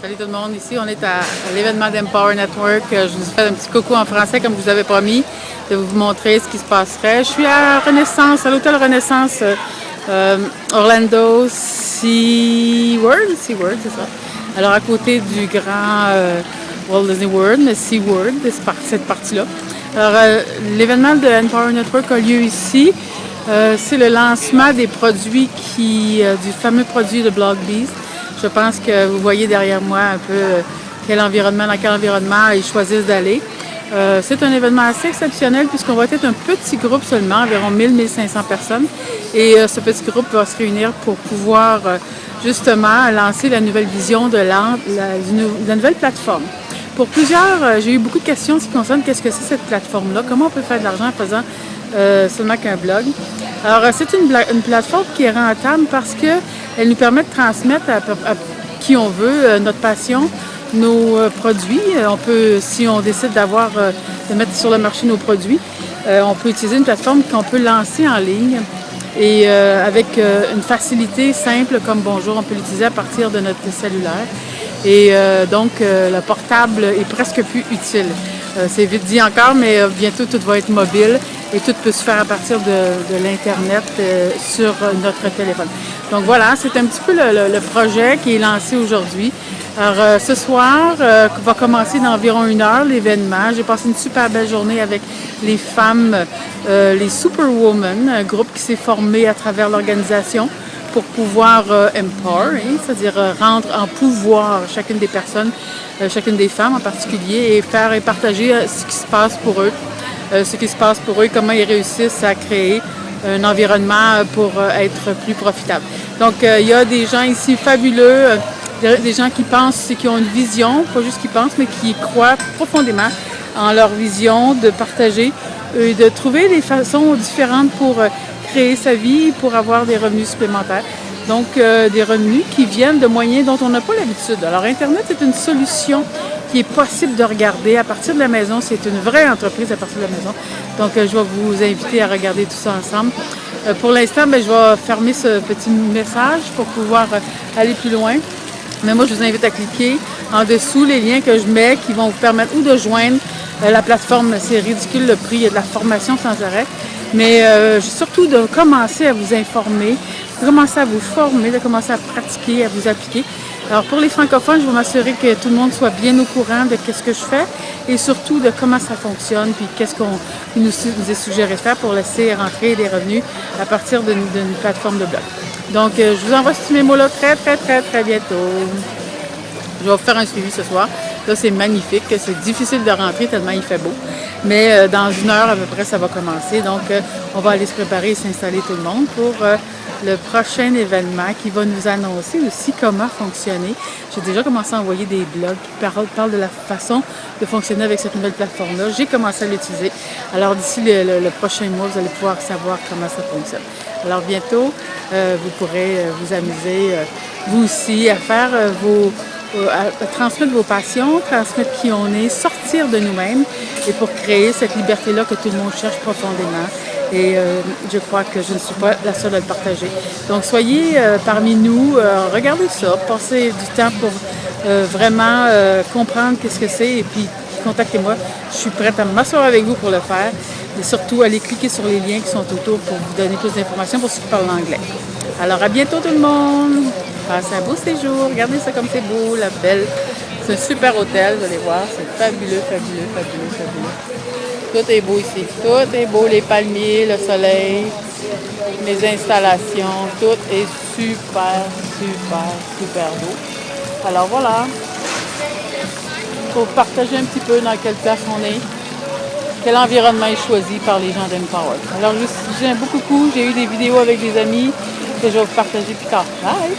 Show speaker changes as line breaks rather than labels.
Salut tout le monde, ici on est à l'événement d'Empower Network. Je vous fais un petit coucou en français comme je vous avais promis de vous montrer ce qui se passerait. Je suis à Renaissance, à l'hôtel Renaissance Orlando SeaWorld, c'est ça. Alors à côté du grand Walt Disney World, mais SeaWorld, cette partie-là. Alors l'événement de Empower Network a lieu ici. C'est le lancement des produits du fameux produit de BlogBeast. Je pense que vous voyez derrière moi un peu dans quel environnement ils choisissent d'aller. C'est un événement assez exceptionnel puisqu'on va être un petit groupe seulement, environ 1000-1500 personnes. Et ce petit groupe va se réunir pour pouvoir justement lancer la nouvelle vision de la nouvelle plateforme. Pour plusieurs, j'ai eu beaucoup de questions en ce qui concerne qu'est-ce que c'est cette plateforme-là, comment on peut faire de l'argent en faisant seulement qu'un blog. Alors, c'est une plateforme qui est rentable parce qu'elle nous permet de transmettre à qui on veut notre passion, nos produits. On peut, si on décide de mettre sur le marché nos produits, on peut utiliser une plateforme qu'on peut lancer en ligne et avec une facilité simple comme bonjour, on peut l'utiliser à partir de notre cellulaire. Et donc, le portable est presque plus utile. C'est vite dit encore, mais bientôt tout va être mobile et tout peut se faire à partir de l'Internet sur notre téléphone. Donc voilà, c'est un petit peu le projet qui est lancé aujourd'hui. Alors ce soir, va commencer dans environ 1 heure l'événement. J'ai passé une super belle journée avec les femmes, les Superwoman, un groupe qui s'est formé à travers l'organisation pour pouvoir empower, c'est-à-dire rendre en pouvoir chacune des personnes, chacune des femmes en particulier, et partager ce qui se passe pour eux, comment ils réussissent à créer un environnement pour être plus profitable. Donc, il y a des gens ici fabuleux, des gens qui pensent, qui ont une vision, pas juste qui pensent, mais qui croient profondément en leur vision de partager et de trouver des façons différentes pour créer sa vie, pour avoir des revenus supplémentaires. Donc, des revenus qui viennent de moyens dont on n'a pas l'habitude. Alors, Internet, c'est une solution qui est possible de regarder à partir de la maison. C'est une vraie entreprise à partir de la maison. Donc, je vais vous inviter à regarder tout ça ensemble. Pour l'instant, je vais fermer ce petit message pour pouvoir aller plus loin. Mais moi, je vous invite à cliquer en dessous les liens que je mets qui vont vous permettre ou de joindre la plateforme. C'est ridicule le prix, il y a de la formation sans arrêt. Mais surtout de commencer à vous informer, de commencer à vous former, de commencer à pratiquer, à vous appliquer. Alors pour les francophones, je vais m'assurer que tout le monde soit bien au courant de ce que je fais et surtout de comment ça fonctionne, puis qu'est-ce qu'on nous est suggéré de faire pour laisser rentrer des revenus à partir d'une plateforme de blog. Donc je vous envoie ce mémo-là très bientôt. Je vais vous faire un suivi ce soir. Là, c'est magnifique. C'est difficile de rentrer tellement il fait beau. Mais dans 1 heure à peu près, ça va commencer. Donc, on va aller se préparer et s'installer tout le monde pour le prochain événement qui va nous annoncer aussi comment fonctionner. J'ai déjà commencé à envoyer des blogs qui parlent de la façon de fonctionner avec cette nouvelle plateforme-là. J'ai commencé à l'utiliser. Alors, d'ici le prochain mois, vous allez pouvoir savoir comment ça fonctionne. Alors, bientôt, vous pourrez vous amuser, vous aussi, à faire à transmettre vos passions, transmettre qui on est, sortir de nous-mêmes et pour créer cette liberté-là que tout le monde cherche profondément. Et je crois que je ne suis pas la seule à le partager. Donc, soyez parmi nous, regardez ça, passez du temps pour vraiment comprendre qu'est-ce que c'est et puis contactez-moi. Je suis prête à m'asseoir avec vous pour le faire et surtout allez cliquer sur les liens qui sont autour pour vous donner plus d'informations pour ceux qui parlent anglais. Alors, à bientôt tout le monde! Passez un beau séjour. Regardez ça comme c'est beau, la belle. C'est un super hôtel, vous allez voir. C'est fabuleux. Tout est beau ici. Tout est beau, les palmiers, le soleil, les installations. Tout est super beau. Alors voilà. Pour partager un petit peu dans quelle place on est, quel environnement est choisi par les gens d'Empower. Alors, j'ai un beau coucou. J'ai eu des vidéos avec des amis que je vais vous partager plus tard. Bye!